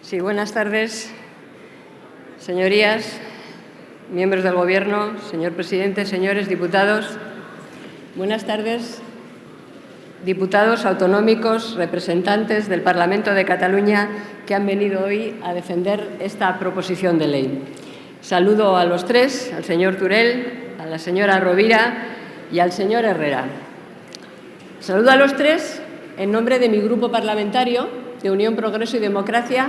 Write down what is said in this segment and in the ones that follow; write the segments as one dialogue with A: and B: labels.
A: Sí, buenas tardes, señorías, miembros del Gobierno, señor presidente, señores diputados. Buenas tardes, diputados autonómicos, representantes del Parlamento de Cataluña que han venido hoy a defender esta proposición de ley. Saludo a los tres, al señor Turell, a la señora Rovira y al señor Herrera. Saludo a los tres en nombre de mi grupo parlamentario de Unión, Progreso y Democracia,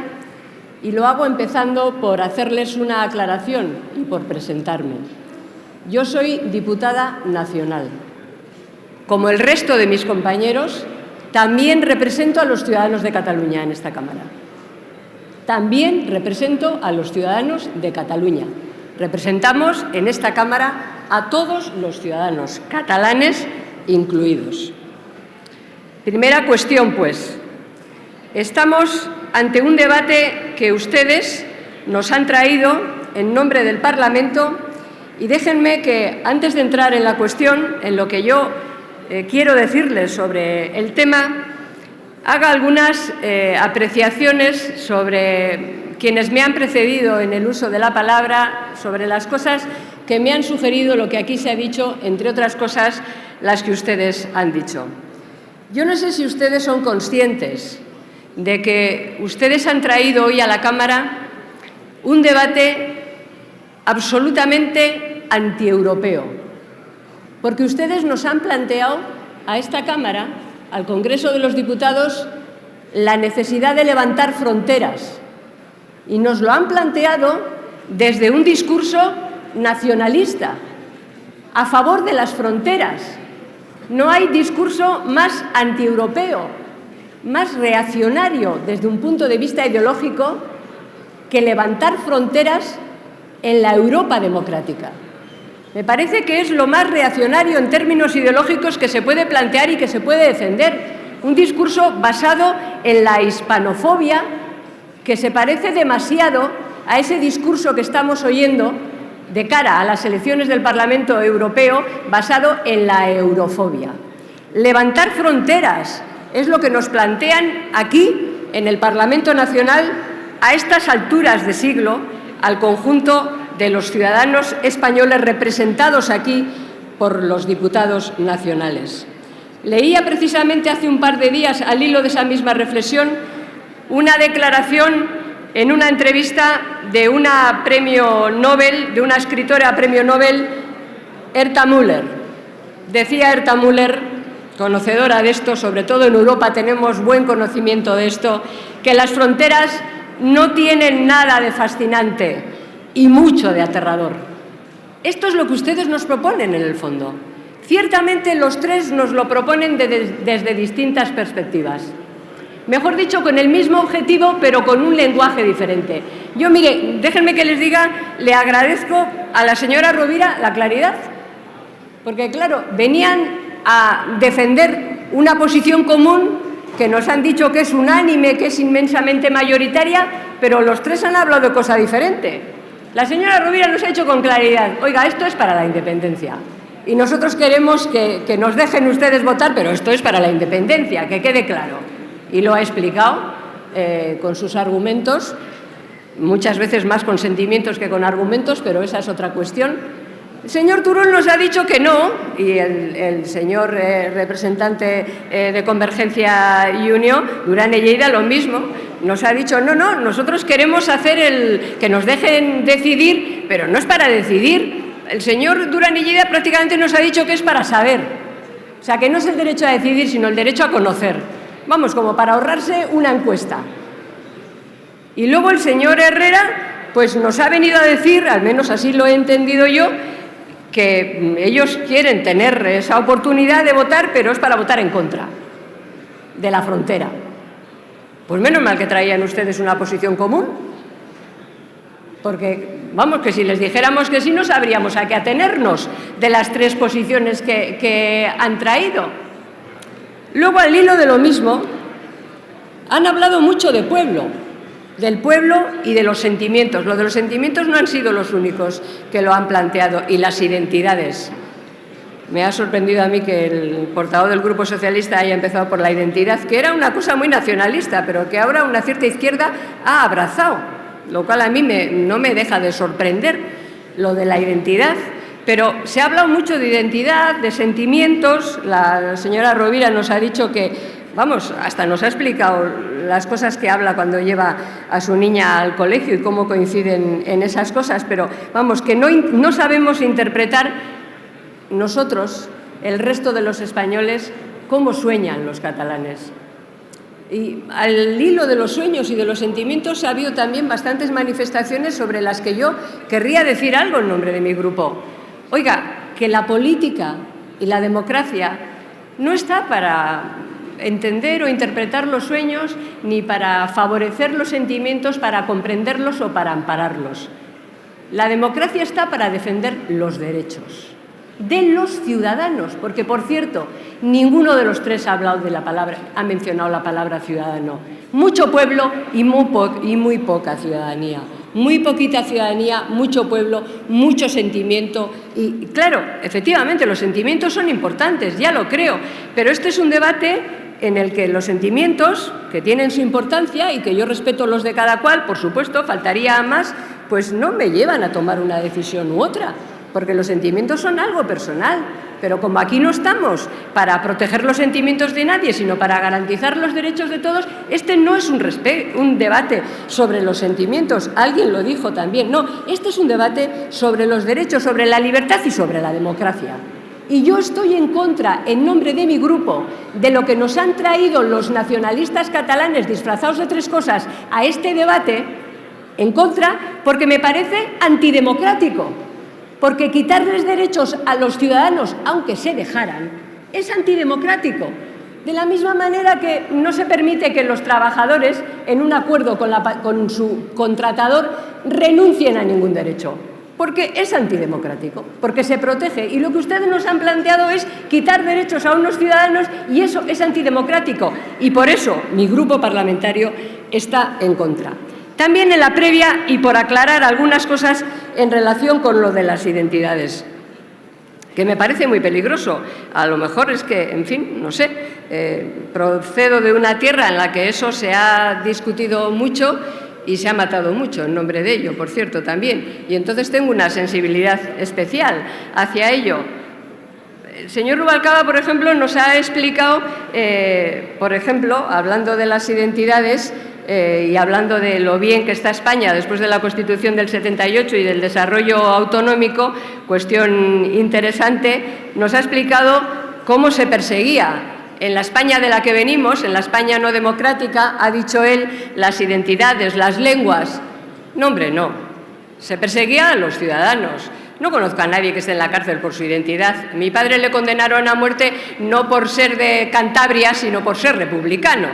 A: y lo hago empezando por hacerles una aclaración y por presentarme. Yo soy diputada nacional. Como el resto de mis compañeros, también represento a los ciudadanos de Cataluña en esta Cámara. También represento a los ciudadanos de Cataluña. Representamos en esta Cámara a todos los ciudadanos, catalanes incluidos. Primera cuestión, pues. Estamos ante un debate que ustedes nos han traído en nombre del Parlamento y déjenme que, antes de entrar en la cuestión, en lo que yo quiero decirles sobre el tema, haga algunas apreciaciones sobre quienes me han precedido en el uso de la palabra, sobre las cosas que me han sugerido lo que aquí se ha dicho, entre otras cosas, las que ustedes han dicho. Yo no sé si ustedes son conscientes de que ustedes han traído hoy a la Cámara un debate absolutamente antieuropeo, porque ustedes nos han planteado a esta Cámara, al Congreso de los Diputados, la necesidad de levantar fronteras, y nos lo han planteado desde un discurso nacionalista, a favor de las fronteras. No hay discurso más antieuropeo, más reaccionario desde un punto de vista ideológico que levantar fronteras en la Europa democrática. Me parece que es lo más reaccionario en términos ideológicos que se puede plantear y que se puede defender. Un discurso basado en la hispanofobia que se parece demasiado a ese discurso que estamos oyendo de cara a las elecciones del Parlamento Europeo basado en la eurofobia. Levantar fronteras es lo que nos plantean aquí, en el Parlamento Nacional, a estas alturas de siglo, al conjunto de los ciudadanos españoles representados aquí por los diputados nacionales. Leía precisamente hace un par de días, al hilo de esa misma reflexión, una declaración en una entrevista de una premio Nobel, de una escritora premio Nobel, Herta Müller. Decía Herta Müller, conocedora de esto, sobre todo en Europa tenemos buen conocimiento de esto, que las fronteras no tienen nada de fascinante y mucho de aterrador. Esto es lo que ustedes nos proponen en el fondo. Ciertamente los tres nos lo proponen desde distintas perspectivas. Mejor dicho, con el mismo objetivo, pero con un lenguaje diferente. Yo, mire, déjenme que les diga, le agradezco a la señora Rovira la claridad, porque claro, venían a defender una posición común que nos han dicho que es unánime, que es inmensamente mayoritaria, pero los tres han hablado de cosa diferente. La señora Rovira nos ha dicho con claridad, oiga, esto es para la independencia y nosotros queremos que nos dejen ustedes votar, pero esto es para la independencia, que quede claro. Y lo ha explicado con sus argumentos, muchas veces más con sentimientos que con argumentos, pero esa es otra cuestión. El señor Turull nos ha dicho que no, y el señor representante de Convergencia y Unió, Duran i Lleida, lo mismo, nos ha dicho, no, nosotros queremos hacer que nos dejen decidir, pero no es para decidir. El señor Duran i Lleida prácticamente nos ha dicho que es para saber. O sea, que no es el derecho a decidir, sino el derecho a conocer. Vamos, como para ahorrarse una encuesta. Y luego el señor Herrera, pues nos ha venido a decir, al menos así lo he entendido yo, que ellos quieren tener esa oportunidad de votar, pero es para votar en contra de la frontera. Pues menos mal que traían ustedes una posición común, porque, vamos, que si les dijéramos que sí, no sabríamos a qué atenernos de las tres posiciones que han traído. Luego, al hilo de lo mismo, han hablado mucho de pueblo, del pueblo y de los sentimientos. Lo de los sentimientos no han sido los únicos que lo han planteado, y las identidades. Me ha sorprendido a mí que el portavoz del Grupo Socialista haya empezado por la identidad, que era una cosa muy nacionalista, pero que ahora una cierta izquierda ha abrazado, lo cual a mí no me deja de sorprender lo de la identidad. Pero se ha hablado mucho de identidad, de sentimientos. La señora Rovira nos ha dicho que, vamos, hasta nos ha explicado las cosas que habla cuando lleva a su niña al colegio y cómo coinciden en esas cosas, pero vamos, que no sabemos interpretar nosotros, el resto de los españoles, cómo sueñan los catalanes. Y al hilo de los sueños y de los sentimientos ha habido también bastantes manifestaciones sobre las que yo querría decir algo en nombre de mi grupo. Oiga, que la política y la democracia no está para entender o interpretar los sueños, ni para favorecer los sentimientos, para comprenderlos o para ampararlos. La democracia está para defender los derechos de los ciudadanos, porque, por cierto, ninguno de los tres ha mencionado la palabra ciudadano. Mucho pueblo y muy poca ciudadanía. Muy poquita ciudadanía, mucho pueblo, mucho sentimiento. Y, claro, efectivamente, los sentimientos son importantes, ya lo creo, pero este es un debate en el que los sentimientos, que tienen su importancia y que yo respeto los de cada cual, por supuesto, faltaría más, pues no me llevan a tomar una decisión u otra, porque los sentimientos son algo personal, pero como aquí no estamos para proteger los sentimientos de nadie, sino para garantizar los derechos de todos, este no es un debate sobre los sentimientos, alguien lo dijo también, no, este es un debate sobre los derechos, sobre la libertad y sobre la democracia. Y yo estoy en contra, en nombre de mi grupo, de lo que nos han traído los nacionalistas catalanes disfrazados de tres cosas a este debate, en contra, porque me parece antidemocrático. Porque quitarles derechos a los ciudadanos, aunque se dejaran, es antidemocrático. De la misma manera que no se permite que los trabajadores, en un acuerdo con su contratador, renuncien a ningún derecho. Porque es antidemocrático, porque se protege. Y lo que ustedes nos han planteado es quitar derechos a unos ciudadanos y eso es antidemocrático. Y por eso mi grupo parlamentario está en contra. También en la previa, y por aclarar algunas cosas en relación con lo de las identidades, que me parece muy peligroso. A lo mejor es que, en fin, no sé, procedo de una tierra en la que eso se ha discutido mucho y se ha matado mucho en nombre de ello, por cierto, también. Y entonces tengo una sensibilidad especial hacia ello. El señor Rubalcaba, por ejemplo, nos ha explicado, por ejemplo, hablando de las identidades, y hablando de lo bien que está España después de la Constitución del 78 y del desarrollo autonómico, cuestión interesante, nos ha explicado cómo se perseguía. En la España de la que venimos, en la España no democrática, ha dicho él, las identidades, las lenguas. No, hombre, no. Se perseguía a los ciudadanos. No conozco a nadie que esté en la cárcel por su identidad. Mi padre le condenaron a muerte no por ser de Cantabria, sino por ser republicano.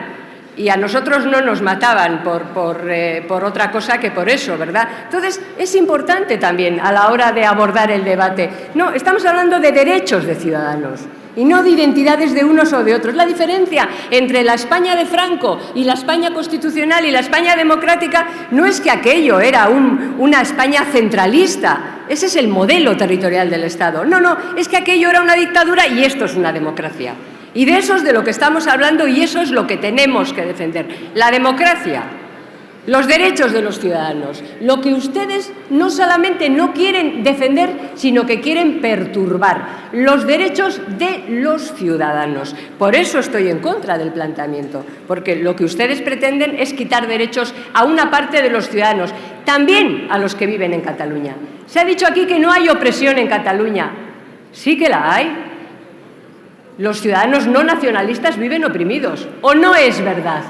A: Y a nosotros no nos mataban por otra cosa que por eso, ¿verdad? Entonces, es importante también a la hora de abordar el debate. No, estamos hablando de derechos de ciudadanos y no de identidades de unos o de otros. La diferencia entre la España de Franco y la España constitucional y la España democrática no es que aquello era una España centralista. Ese es el modelo territorial del Estado. No, no, es que aquello era una dictadura y esto es una democracia. Y de eso es de lo que estamos hablando y eso es lo que tenemos que defender. La democracia, los derechos de los ciudadanos, lo que ustedes no solamente no quieren defender, sino que quieren perturbar, los derechos de los ciudadanos. Por eso estoy en contra del planteamiento, porque lo que ustedes pretenden es quitar derechos a una parte de los ciudadanos, también a los que viven en Cataluña. Se ha dicho aquí que no hay opresión en Cataluña. Sí que la hay. Los ciudadanos no nacionalistas viven oprimidos, ¿o no es verdad?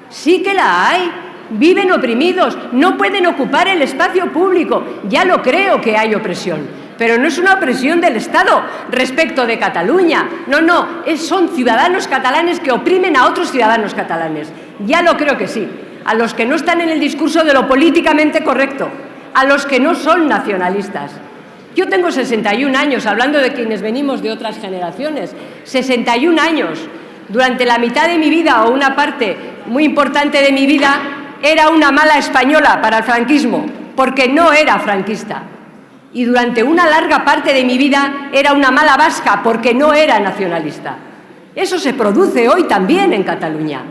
A: Sí que la hay, viven oprimidos, no pueden ocupar el espacio público, ya lo creo que hay opresión, pero no es una opresión del Estado respecto de Cataluña, no, son ciudadanos catalanes que oprimen a otros ciudadanos catalanes, ya lo creo que sí, a los que no están en el discurso de lo políticamente correcto, a los que no son nacionalistas. Yo tengo 61 años, hablando de quienes venimos de otras generaciones, 61 años. Durante la mitad de mi vida, o una parte muy importante de mi vida, era una mala española para el franquismo, porque no era franquista. y durante una larga parte de mi vida era una mala vasca porque no era nacionalista. Eso se produce hoy también en Cataluña.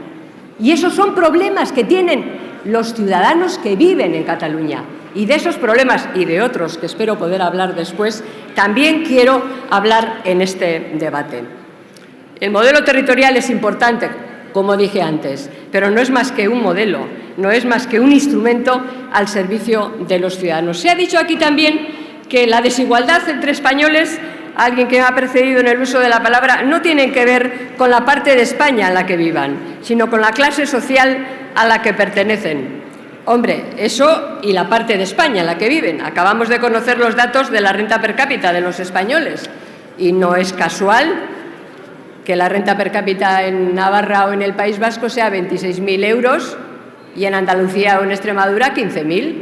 A: Y esos son problemas que tienen los ciudadanos que viven en Cataluña. Y de esos problemas y de otros, que espero poder hablar después, también quiero hablar en este debate. El modelo territorial es importante, como dije antes, pero no es más que un modelo, no es más que un instrumento al servicio de los ciudadanos. Se ha dicho aquí también que la desigualdad entre españoles, alguien que me ha precedido en el uso de la palabra, no tiene que ver con la parte de España en la que vivan, sino con la clase social a la que pertenecen. Hombre, eso y la parte de España en la que viven. Acabamos de conocer los datos de la renta per cápita de los españoles y no es casual que la renta per cápita en Navarra o en el País Vasco sea 26.000 euros y en Andalucía o en Extremadura 15.000.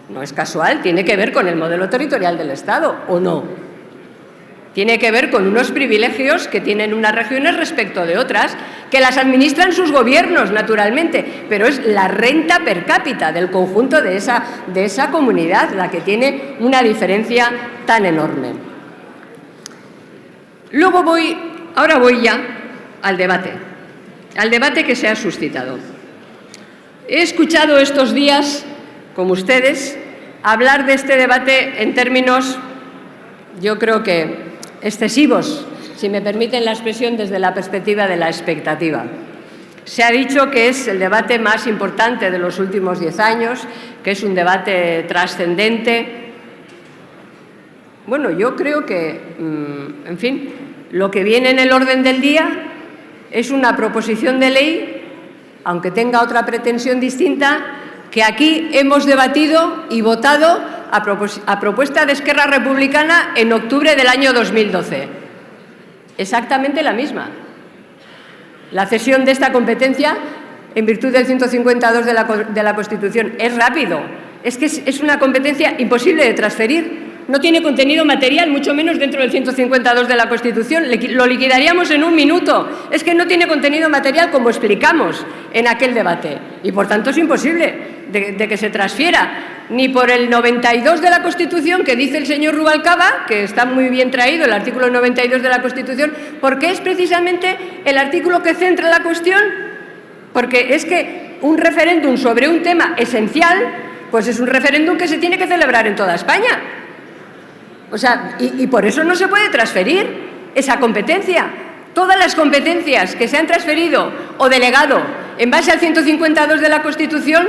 A: No es casual, tiene que ver con el modelo territorial del Estado, ¿o no? Tiene que ver con unos privilegios que tienen unas regiones respecto de otras, que las administran sus gobiernos, naturalmente, pero es la renta per cápita del conjunto de esa comunidad la que tiene una diferencia tan enorme. Ahora voy ya al debate que se ha suscitado. He escuchado estos días, como ustedes, hablar de este debate en términos, yo creo que excesivos, si me permiten la expresión, desde la perspectiva de la expectativa. Se ha dicho que es el debate más importante de los últimos 10 años, que es un debate trascendente. Bueno, yo creo que, en fin, lo que viene en el orden del día es una proposición de ley, aunque tenga otra pretensión distinta, que aquí hemos debatido y votado a propuesta de Esquerra Republicana en octubre del año 2012. Exactamente la misma. La cesión de esta competencia, en virtud del 152 de la Constitución, es rápido. Es que es una competencia imposible de transferir. No tiene contenido material, mucho menos dentro del 152 de la Constitución. Lo liquidaríamos en un minuto. Es que no tiene contenido material, como explicamos en aquel debate. Y, por tanto, es imposible de que se transfiera. Ni por el 92 de la Constitución, que dice el señor Rubalcaba, que está muy bien traído, el artículo 92 de la Constitución, porque es precisamente el artículo que centra la cuestión. Porque es que un referéndum sobre un tema esencial, pues es un referéndum que se tiene que celebrar en toda España. O sea, y por eso no se puede transferir esa competencia. Todas las competencias que se han transferido o delegado en base al 152 de la Constitución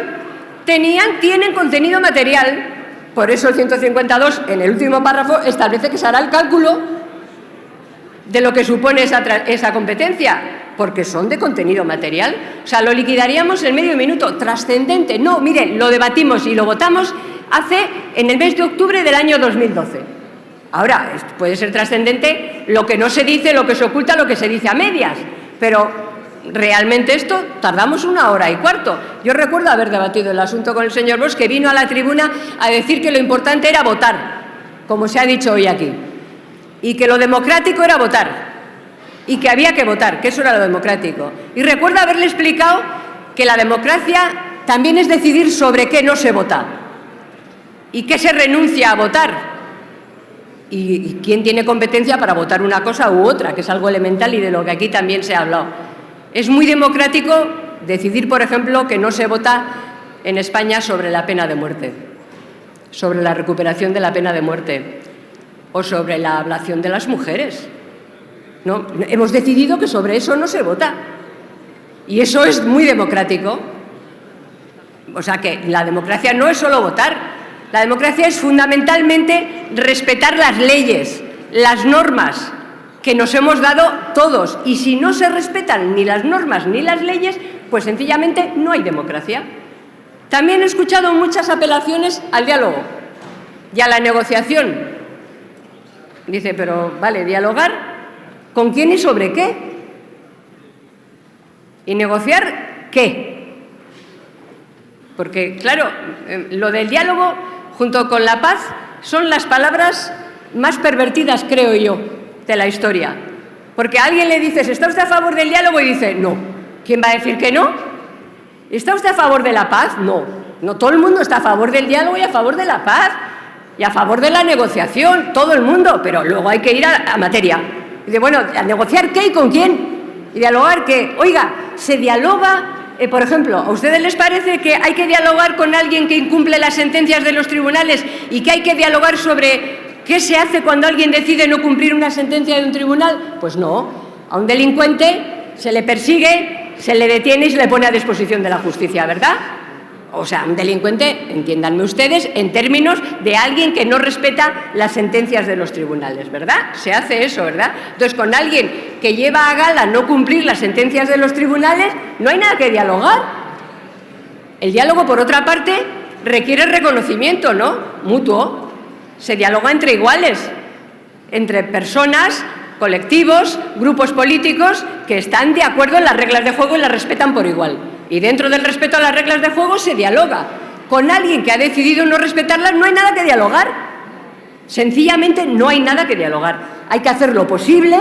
A: tienen contenido material. Por eso el 152, en el último párrafo, establece que se hará el cálculo de lo que supone esa competencia, porque son de contenido material. O sea, lo liquidaríamos en medio minuto. Trascendente. No, miren, lo debatimos y lo votamos en el mes de octubre del año 2012. Ahora, puede ser trascendente lo que no se dice, lo que se oculta, lo que se dice a medias, pero realmente esto tardamos 1 hora y cuarto. Yo recuerdo haber debatido el asunto con el señor Bosch, que vino a la tribuna a decir que lo importante era votar, como se ha dicho hoy aquí, y que lo democrático era votar, y que había que votar, que eso era lo democrático. Y recuerdo haberle explicado que la democracia también es decidir sobre qué no se vota y qué se renuncia a votar. Y quién tiene competencia para votar una cosa u otra, que es algo elemental y de lo que aquí también se ha hablado. Es muy democrático decidir, por ejemplo, que no se vota en España sobre la pena de muerte, sobre la recuperación de la pena de muerte o sobre la ablación de las mujeres. ¿No? Hemos decidido que sobre eso no se vota. Y eso es muy democrático. O sea que la democracia no es solo votar. La democracia es fundamentalmente respetar las leyes, las normas que nos hemos dado todos. Y si no se respetan ni las normas ni las leyes, pues sencillamente no hay democracia. También he escuchado muchas apelaciones al diálogo y a la negociación. Dice, pero vale, dialogar, ¿con quién y sobre qué? ¿Y negociar qué? Porque, claro, lo del diálogo junto con la paz son las palabras más pervertidas, creo yo, de la historia. Porque a alguien le dices, ¿está usted a favor del diálogo? Y dice, no. ¿Quién va a decir que no? ¿Está usted a favor de la paz? No. No todo el mundo está a favor del diálogo y a favor de la paz. y a favor de la negociación, todo el mundo, pero luego hay que ir a materia. Y dice, bueno, ¿a negociar qué y con quién? ¿Y dialogar qué? Oiga, se dialoga... por ejemplo, ¿a ustedes les parece que hay que dialogar con alguien que incumple las sentencias de los tribunales y que hay que dialogar sobre qué se hace cuando alguien decide no cumplir una sentencia de un tribunal? Pues no. A un delincuente se le persigue, se le detiene y se le pone a disposición de la justicia, ¿verdad? O sea, un delincuente, entiéndanme ustedes, en términos de alguien que no respeta las sentencias de los tribunales, ¿verdad? Se hace eso, ¿verdad? Entonces, con alguien que lleva a gala no cumplir las sentencias de los tribunales, no hay nada que dialogar. El diálogo, por otra parte, requiere reconocimiento, ¿no? Mutuo. Se dialoga entre iguales, entre personas, colectivos, grupos políticos que están de acuerdo en las reglas de juego y las respetan por igual. Y dentro del respeto a las reglas de juego se dialoga. Con alguien que ha decidido no respetarlas no hay nada que dialogar. Sencillamente no hay nada que dialogar. Hay que hacer lo posible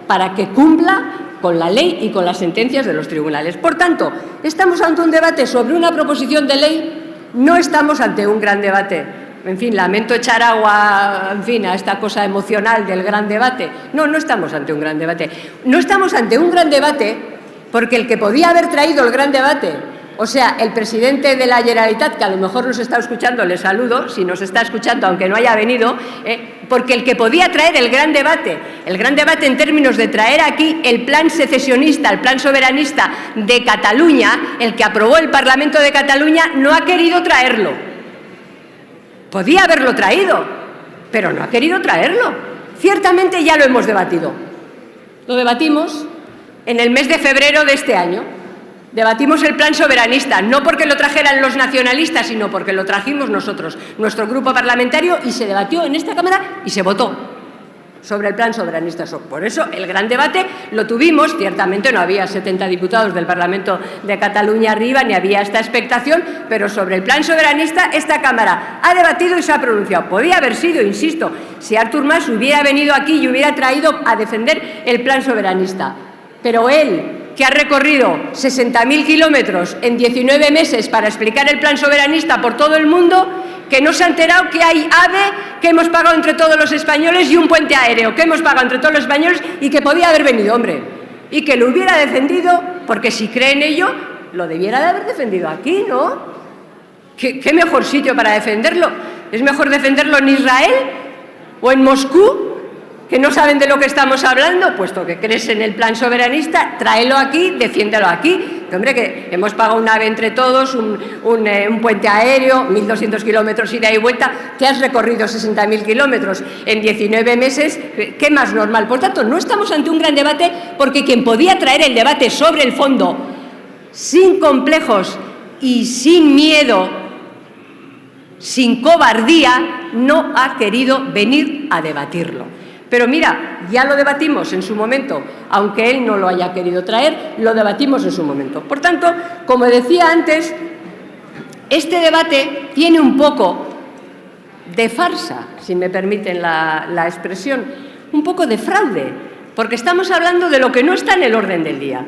A: para que cumpla con la ley y con las sentencias de los tribunales. Por tanto, estamos ante un debate sobre una proposición de ley, no estamos ante un gran debate. En fin, lamento echar agua, en fin, a esta cosa emocional del gran debate. No, no estamos ante un gran debate. No estamos ante un gran debate porque el que podía haber traído el gran debate, o sea, el presidente de la Generalitat, que a lo mejor nos está escuchando, le saludo, si nos está escuchando, aunque no haya venido, porque el que podía traer el gran debate en términos de traer aquí el plan secesionista, el plan soberanista de Cataluña, el que aprobó el Parlamento de Cataluña, no ha querido traerlo. Podía haberlo traído, pero no ha querido traerlo. Ciertamente ya lo hemos debatido. Lo debatimos en el mes de febrero de este año. Debatimos el plan soberanista, no porque lo trajeran los nacionalistas, sino porque lo trajimos nosotros, nuestro grupo parlamentario, y se debatió en esta Cámara y se votó sobre el plan soberanista. Por eso el gran debate lo tuvimos. Ciertamente no había 70 diputados del Parlamento de Cataluña arriba, ni había esta expectación, pero sobre el plan soberanista esta Cámara ha debatido y se ha pronunciado. Podía haber sido, insisto, si Artur Mas hubiera venido aquí y hubiera traído a defender el plan soberanista. Pero él, que ha recorrido 60.000 kilómetros en 19 meses para explicar el plan soberanista por todo el mundo, que no se ha enterado que hay AVE, que hemos pagado entre todos los españoles, y un puente aéreo que hemos pagado entre todos los españoles, y que podía haber venido, hombre, y que lo hubiera defendido, porque si cree en ello, lo debiera de haber defendido aquí, ¿no? ¿Qué mejor sitio para defenderlo? ¿Es mejor defenderlo en Israel o en Moscú, que no saben de lo que estamos hablando? Puesto que crees en el plan soberanista, tráelo aquí, defiéndelo aquí. Hombre, que hemos pagado un AVE entre todos, un puente aéreo, 1.200 kilómetros ida y vuelta, que has recorrido 60.000 kilómetros en 19 meses, ¿qué más normal? Por tanto, no estamos ante un gran debate, porque quien podía traer el debate sobre el fondo, sin complejos y sin miedo, sin cobardía, no ha querido venir a debatirlo. Pero mira, ya lo debatimos en su momento, aunque él no lo haya querido traer, lo debatimos en su momento. Por tanto, como decía antes, este debate tiene un poco de farsa, si me permiten la expresión, un poco de fraude, porque estamos hablando de lo que no está en el orden del día.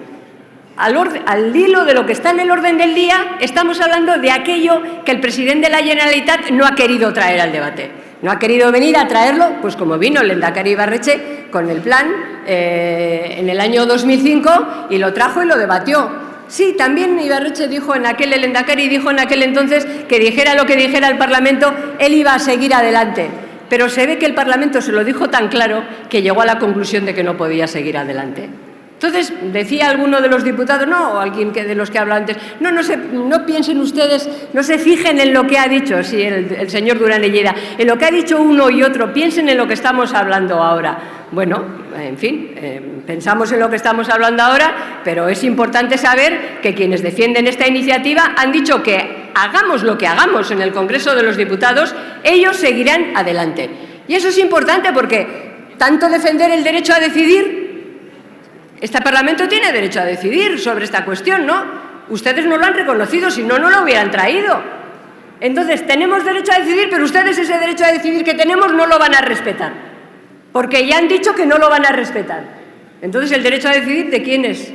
A: Al hilo de lo que está en el orden del día, estamos hablando de aquello que el presidente de la Generalitat no ha querido traer al debate. No ha querido venir a traerlo, pues como vino el lehendakari Ibarretxe con el plan en el año 2005, y lo trajo y lo debatió. Sí, también Ibarretxe dijo en aquel, el lehendakari dijo en aquel entonces, que dijera lo que dijera el Parlamento, él iba a seguir adelante. Pero se ve que el Parlamento se lo dijo tan claro que llegó a la conclusión de que no podía seguir adelante. Entonces, decía alguno de los diputados, no, o alguien de los que habló antes, no piensen ustedes, no se fijen en lo que ha dicho, sí, el señor Durán Lleida, en lo que ha dicho uno y otro, piensen en lo que estamos hablando ahora. Bueno, en fin, pensamos en lo que estamos hablando ahora, pero es importante saber que quienes defienden esta iniciativa han dicho que hagamos lo que hagamos en el Congreso de los Diputados, ellos seguirán adelante. Y eso es importante porque tanto defender el derecho a decidir, este Parlamento tiene derecho a decidir sobre esta cuestión, ¿no? Ustedes no lo han reconocido, si no, no lo hubieran traído. Entonces, tenemos derecho a decidir, pero ustedes ese derecho a decidir que tenemos no lo van a respetar, porque ya han dicho que no lo van a respetar. Entonces, ¿el derecho a decidir de quién es?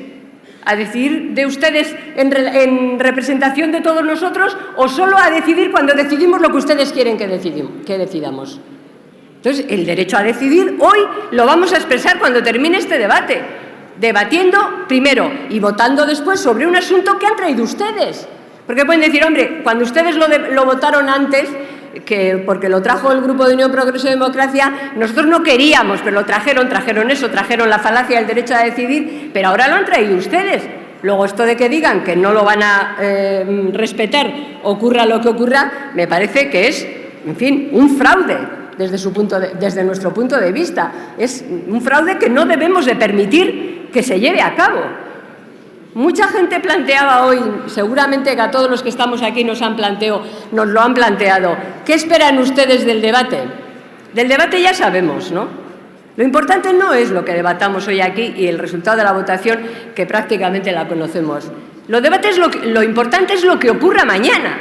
A: ¿A decidir de ustedes en representación de todos nosotros o solo a decidir cuando decidimos lo que ustedes quieren que decidamos? Entonces, el derecho a decidir hoy lo vamos a expresar cuando termine este debate, debatiendo primero y votando después sobre un asunto que han traído ustedes. Porque pueden decir, hombre, cuando ustedes lo votaron antes, porque lo trajo el Grupo de Unión Progreso y Democracia, nosotros no queríamos, pero lo trajeron eso, trajeron la falacia del derecho a decidir, pero ahora lo han traído ustedes. Luego, esto de que digan que no lo van a respetar, ocurra lo que ocurra, me parece que es, en fin, un fraude desde nuestro punto de vista. Es un fraude que no debemos de permitir que se lleve a cabo. Mucha gente planteaba hoy, seguramente que a todos los que estamos aquí nos lo han planteado. ¿Qué esperan ustedes del debate? Del debate ya sabemos, ¿no? Lo importante no es lo que debatamos hoy aquí y el resultado de la votación, que prácticamente la conocemos. Lo importante es lo que ocurra mañana.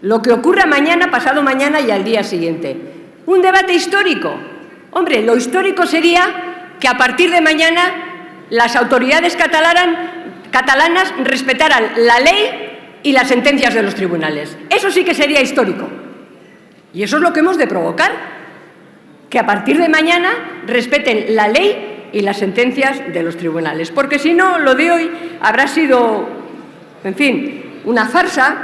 A: Lo que ocurra mañana, pasado mañana y al día siguiente. Un debate histórico. Hombre, lo histórico sería que a partir de mañana las autoridades catalanas respetaran la ley y las sentencias de los tribunales. Eso sí que sería histórico. Y eso es lo que hemos de provocar, que a partir de mañana respeten la ley y las sentencias de los tribunales. Porque si no, lo de hoy habrá sido, en fin, una farsa,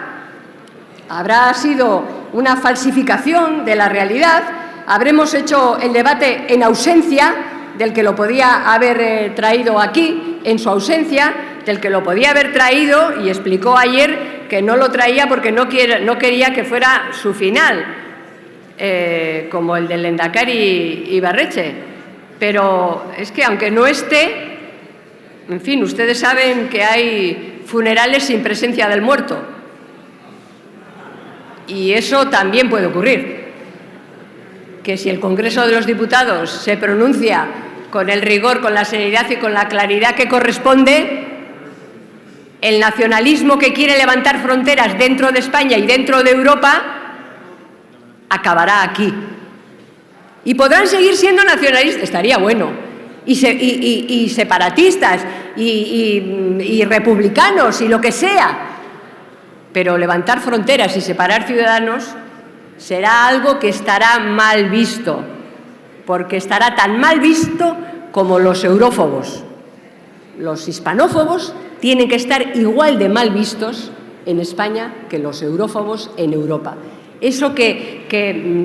A: habrá sido una falsificación de la realidad, habremos hecho el debate en ausencia del que lo podía haber traído aquí, en su ausencia, del que lo podía haber traído y explicó ayer que no lo traía porque no quería que fuera su final, como el del Lehendakari Ibarretxe. Pero es que aunque no esté, en fin, ustedes saben que hay funerales sin presencia del muerto. Y eso también puede ocurrir. Que si el Congreso de los Diputados se pronuncia con el rigor, con la seriedad y con la claridad que corresponde, el nacionalismo que quiere levantar fronteras dentro de España y dentro de Europa acabará aquí. Y podrán seguir siendo nacionalistas, estaría bueno, y separatistas, y republicanos, y lo que sea, pero levantar fronteras y separar ciudadanos será algo que estará mal visto, porque estará tan mal visto como los eurófobos. Los hispanófobos tienen que estar igual de mal vistos en España que los eurófobos en Europa. Eso que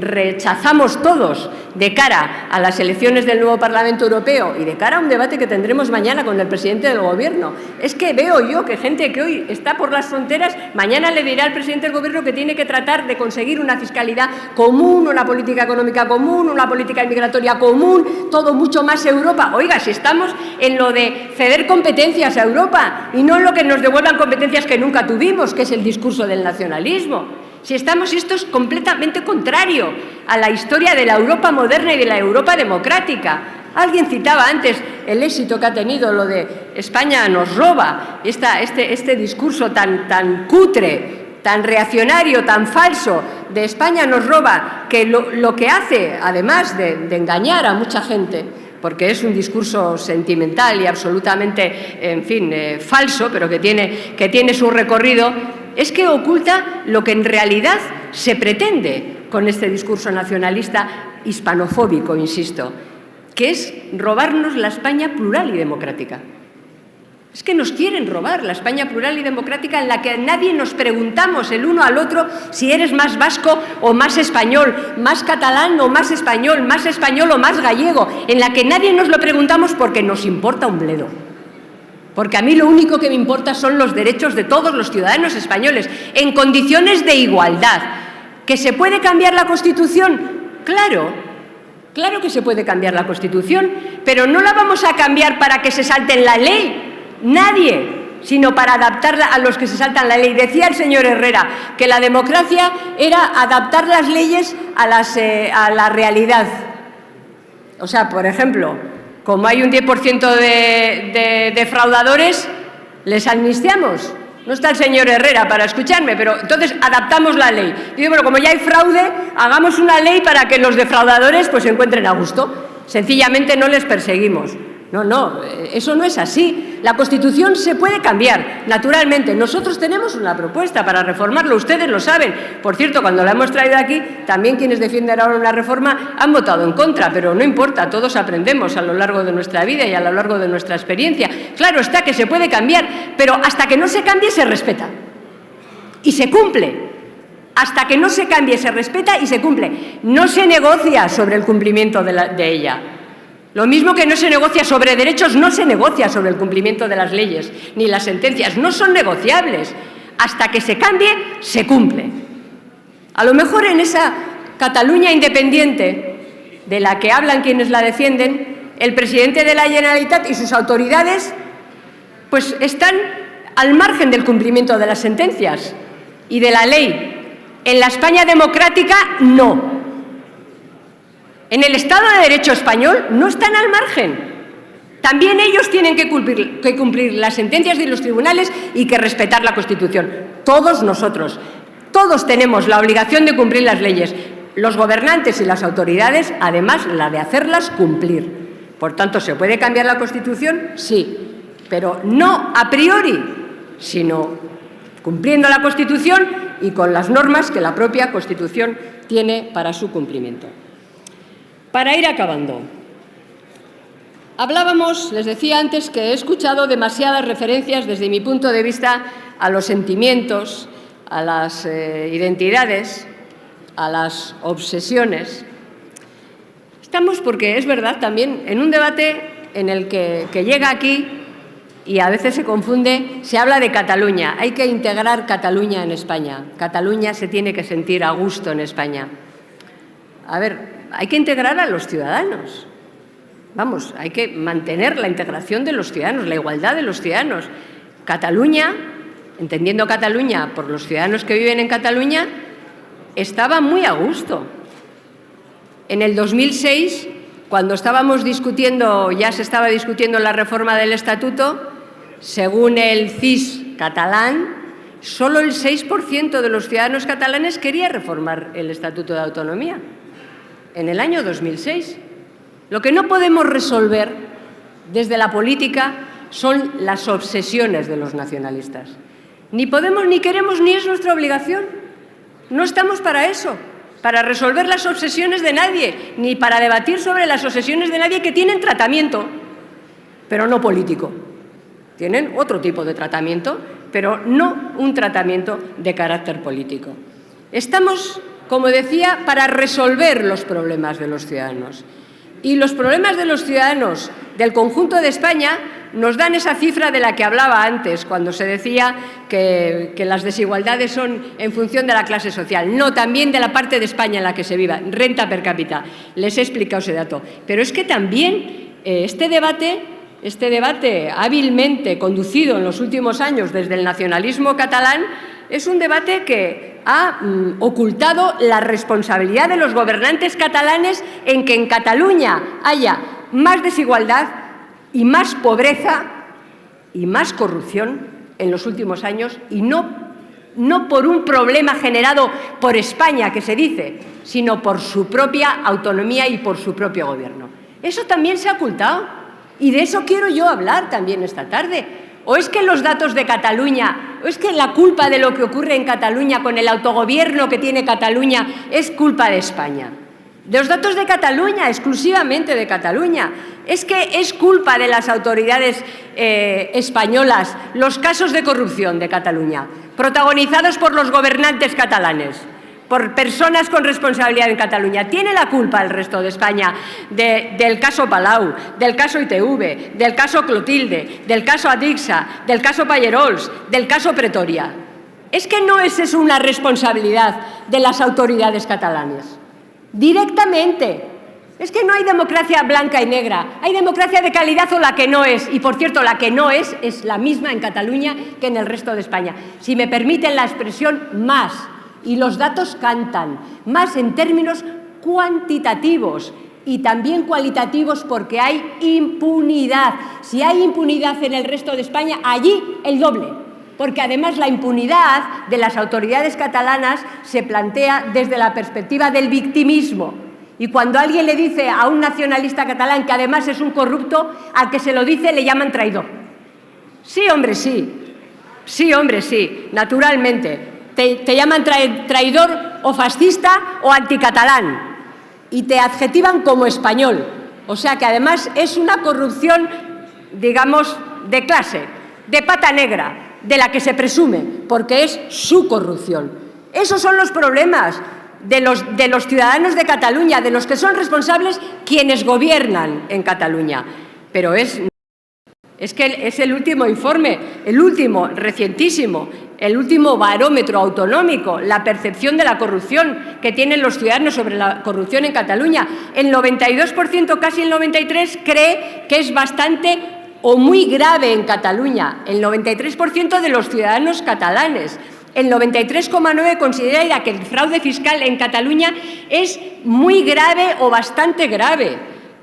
A: rechazamos todos de cara a las elecciones del nuevo Parlamento Europeo y de cara a un debate que tendremos mañana con el presidente del Gobierno. Es que veo yo que gente que hoy está por las fronteras, mañana le dirá al presidente del Gobierno que tiene que tratar de conseguir una fiscalidad común, una política económica común, una política migratoria común, todo mucho más Europa. Oiga, si estamos en lo de ceder competencias a Europa y no en lo que nos devuelvan competencias que nunca tuvimos, que es el discurso del nacionalismo. Si estamos, esto es completamente contrario a la historia de la Europa moderna y de la Europa democrática. Alguien citaba antes el éxito que ha tenido lo de España nos roba, este discurso tan cutre, tan reaccionario, tan falso, de España nos roba, que lo que hace, además de engañar a mucha gente, porque es un discurso sentimental y absolutamente, en fin, falso, pero que tiene su recorrido, es que oculta lo que en realidad se pretende con este discurso nacionalista hispanofóbico, insisto, que es robarnos la España plural y democrática. Es que nos quieren robar la España plural y democrática en la que nadie nos preguntamos el uno al otro si eres más vasco o más español, más catalán o más español o más gallego, en la que nadie nos lo preguntamos porque nos importa un bledo. Porque a mí lo único que me importa son los derechos de todos los ciudadanos españoles, en condiciones de igualdad. ¿Que se puede cambiar la Constitución? Claro que se puede cambiar la Constitución, pero no la vamos a cambiar para que se salten la ley, nadie, sino para adaptarla a los que se saltan la ley. Decía el señor Herrera que la democracia era adaptar las leyes a la realidad. O sea, por ejemplo, como hay un 10% de defraudadores, les amnistiamos. No está el señor Herrera para escucharme, pero entonces adaptamos la ley. Digo, pero como ya hay fraude, hagamos una ley para que los defraudadores pues se encuentren a gusto. Sencillamente no les perseguimos. No, eso no es así. La Constitución se puede cambiar, naturalmente. Nosotros tenemos una propuesta para reformarlo, ustedes lo saben. Por cierto, cuando la hemos traído aquí, también quienes defienden ahora una reforma han votado en contra, pero no importa, todos aprendemos a lo largo de nuestra vida y a lo largo de nuestra experiencia. Claro está que se puede cambiar, pero hasta que no se cambie se respeta y se cumple. Hasta que no se cambie se respeta y se cumple. No se negocia sobre el cumplimiento de ella. Lo mismo que no se negocia sobre derechos, no se negocia sobre el cumplimiento de las leyes, ni las sentencias, no son negociables. Hasta que se cambie, se cumple. A lo mejor en esa Cataluña independiente, de la que hablan quienes la defienden, el presidente de la Generalitat y sus autoridades pues están al margen del cumplimiento de las sentencias y de la ley. En la España democrática, no. En el Estado de Derecho español no están al margen. También ellos tienen que cumplir las sentencias de los tribunales y que respetar la Constitución. Todos nosotros, todos tenemos la obligación de cumplir las leyes. Los gobernantes y las autoridades, además, la de hacerlas cumplir. Por tanto, ¿se puede cambiar la Constitución? Sí, pero no a priori, sino cumpliendo la Constitución y con las normas que la propia Constitución tiene para su cumplimiento. Para ir acabando, hablábamos, les decía antes, que he escuchado demasiadas referencias, desde mi punto de vista, a los sentimientos, a las identidades, a las obsesiones. Estamos, porque es verdad, también en un debate en el que llega aquí y a veces se confunde, se habla de Cataluña. Hay que integrar Cataluña en España. Cataluña se tiene que sentir a gusto en España. A ver, hay que integrar a los ciudadanos. Vamos, hay que mantener la integración de los ciudadanos, la igualdad de los ciudadanos. Cataluña, entendiendo Cataluña por los ciudadanos que viven en Cataluña, estaba muy a gusto. En el 2006, cuando estábamos discutiendo, ya se estaba discutiendo la reforma del Estatuto, según el CIS catalán, solo el 6% de los ciudadanos catalanes quería reformar el Estatuto de Autonomía. En el año 2006. Lo que no podemos resolver desde la política son las obsesiones de los nacionalistas. Ni podemos, ni queremos, ni es nuestra obligación. No estamos para eso, para resolver las obsesiones de nadie, ni para debatir sobre las obsesiones de nadie que tienen tratamiento, pero no político. Tienen otro tipo de tratamiento, pero no un tratamiento de carácter político. Estamos, como decía, para resolver los problemas de los ciudadanos. Y los problemas de los ciudadanos del conjunto de España nos dan esa cifra de la que hablaba antes, cuando se decía que las desigualdades son en función de la clase social. No, también de la parte de España en la que se viva, renta per cápita. Les he explicado ese dato. Pero es que también este debate hábilmente conducido en los últimos años desde el nacionalismo catalán es un debate que ha ocultado la responsabilidad de los gobernantes catalanes en que en Cataluña haya más desigualdad y más pobreza y más corrupción en los últimos años, y no por un problema generado por España, que se dice, sino por su propia autonomía y por su propio gobierno. Eso también se ha ocultado, y de eso quiero yo hablar también esta tarde. ¿O es que los datos de Cataluña, o es que la culpa de lo que ocurre en Cataluña con el autogobierno que tiene Cataluña es culpa de España? De los datos de Cataluña, exclusivamente de Cataluña. Es que es culpa de las autoridades españolas los casos de corrupción de Cataluña, protagonizados por los gobernantes catalanes, por personas con responsabilidad en Cataluña. ¿Tiene la culpa el resto de España del caso Palau, del caso ITV, del caso Clotilde, del caso Adixa, del caso Pallerols, del caso Pretoria? ¿Es que no es eso una responsabilidad de las autoridades catalanas? Directamente. Es que no hay democracia blanca y negra, hay democracia de calidad o la que no es. Y, por cierto, la que no es la misma en Cataluña que en el resto de España. Si me permiten la expresión, más. Y los datos cantan, más en términos cuantitativos y también cualitativos, porque hay impunidad. Si hay impunidad en el resto de España, allí el doble, porque además la impunidad de las autoridades catalanas se plantea desde la perspectiva del victimismo, Y cuando alguien le dice a un nacionalista catalán que además es un corrupto, al que se lo dice le llaman traidor. Sí, hombre, sí. Sí, hombre, sí, naturalmente. Te llaman traidor o fascista o anticatalán y te adjetivan como español. O sea que además es una corrupción, digamos, de clase, de pata negra, de la que se presume, porque es su corrupción. Esos son los problemas de los ciudadanos de Cataluña, de los que son responsables quienes gobiernan en Cataluña. Pero es que es el último informe, el último, recientísimo, el último barómetro autonómico, la percepción de la corrupción que tienen los ciudadanos sobre la corrupción en Cataluña. El 92%, casi el 93%, cree que es bastante o muy grave en Cataluña. El 93% de los ciudadanos catalanes. El 93,9% considera que el fraude fiscal en Cataluña es muy grave o bastante grave.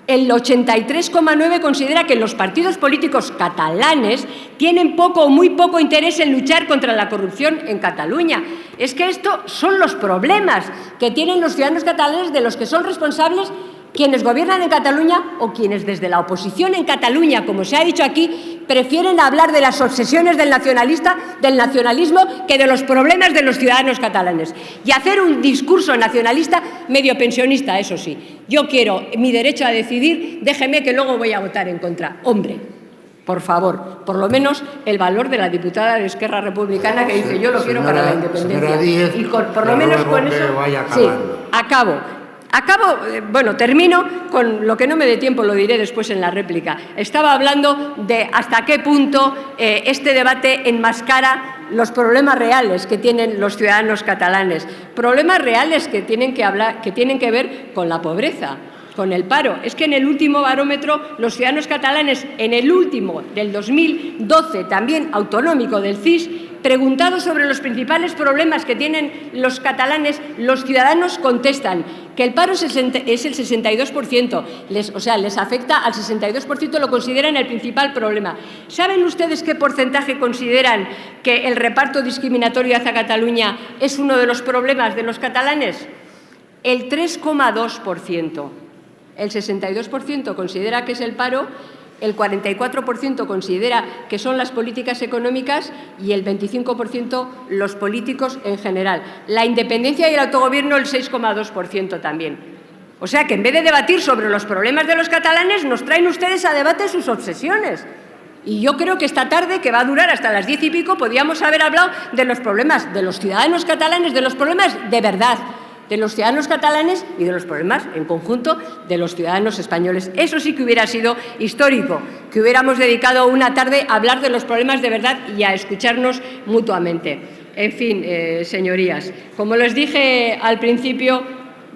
A: El 83,9% considera que los partidos políticos catalanes tienen poco o muy poco interés en luchar contra la corrupción en Cataluña. Es que estos son los problemas que tienen los ciudadanos catalanes, de los que son responsables quienes gobiernan en Cataluña o quienes desde la oposición en Cataluña, como se ha dicho aquí, prefieren hablar de las obsesiones del nacionalismo, que de los problemas de los ciudadanos catalanes. Y hacer un discurso nacionalista medio pensionista, eso sí. Yo quiero mi derecho a decidir, déjeme que luego voy a votar en contra. Hombre, por favor, por lo menos el valor de la diputada de Esquerra Republicana que dice yo lo quiero para la independencia.
B: Díez,
A: y por lo menos con eso... Sí, acabo, bueno, termino con lo que no me dé tiempo, lo diré después en la réplica. Estaba hablando de hasta qué punto este debate enmascara los problemas reales que tienen los ciudadanos catalanes. Problemas reales que tienen que ver con la pobreza, con el paro. Es que en el último barómetro los ciudadanos catalanes, en el último del 2012, también autonómico del CIS, preguntados sobre los principales problemas que tienen los catalanes, los ciudadanos contestan que el paro es el 62%, les afecta al 62%, lo consideran el principal problema. ¿Saben ustedes qué porcentaje consideran que el reparto discriminatorio hacia Cataluña es uno de los problemas de los catalanes? El 3,2%. El 62% considera que es el paro, el 44% considera que son las políticas económicas y el 25% los políticos en general. La independencia y el autogobierno el 6,2% también. O sea que en vez de debatir sobre los problemas de los catalanes, nos traen ustedes a debate sus obsesiones. Y yo creo que esta tarde, que va a durar hasta las 10 y pico, podíamos haber hablado de los problemas de los ciudadanos catalanes, de los problemas de verdad, de los ciudadanos catalanes y de los problemas en conjunto de los ciudadanos españoles. Eso sí que hubiera sido histórico, que hubiéramos dedicado una tarde a hablar de los problemas de verdad y a escucharnos mutuamente. En fin, señorías, como les dije al principio,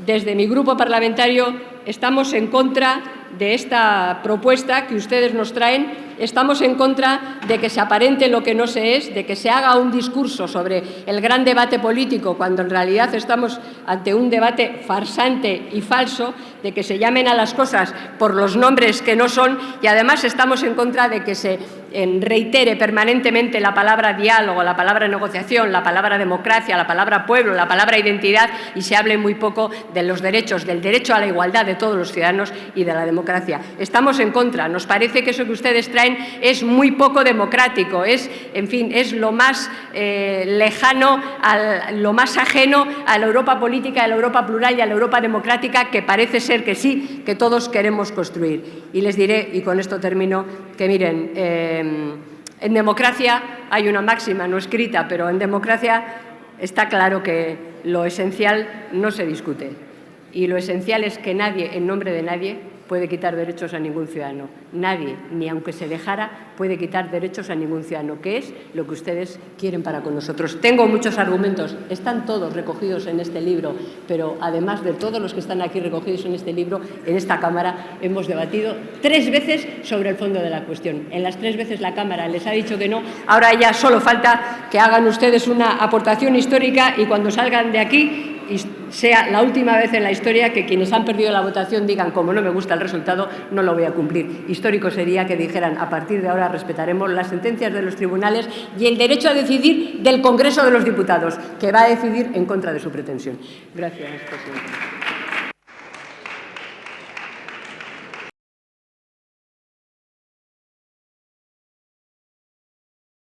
A: desde mi grupo parlamentario estamos en contra de esta propuesta que ustedes nos traen. Estamos en contra de que se aparente lo que no se es, de que se haga un discurso sobre el gran debate político, cuando en realidad estamos ante un debate farsante y falso, de que se llamen a las cosas por los nombres que no son, y además estamos en contra de que se reitere permanentemente la palabra diálogo, la palabra negociación, la palabra democracia, la palabra pueblo, la palabra identidad, y se hable muy poco de los derechos, del derecho a la igualdad de todos los ciudadanos y de la democracia. Estamos en contra. Nos parece que eso que ustedes traen es muy poco democrático, es lo más lejano, lo más ajeno a la Europa política, a la Europa plural y a la Europa democrática que parece ser que sí, que todos queremos construir. Y les diré, y con esto termino, que miren, en democracia hay una máxima no escrita, pero en democracia está claro que lo esencial no se discute. Y lo esencial es que nadie, en nombre de nadie, puede quitar derechos a ningún ciudadano. Nadie, ni aunque se dejara, puede quitar derechos a ningún ciudadano, que es lo que ustedes quieren para con nosotros. Tengo muchos argumentos, están todos recogidos en este libro, pero además de todos los que están aquí recogidos en este libro, en esta Cámara hemos debatido 3 veces sobre el fondo de la cuestión. En las 3 veces la Cámara les ha dicho que no, ahora ya solo falta que hagan ustedes una aportación histórica y cuando salgan de aquí y sea la última vez en la historia que quienes han perdido la votación digan, como no me gusta el resultado, no lo voy a cumplir. Histórico sería que dijeran, a partir de ahora respetaremos las sentencias de los tribunales y el derecho a decidir del Congreso de los Diputados, que va a decidir en contra de su pretensión. Gracias, presidente.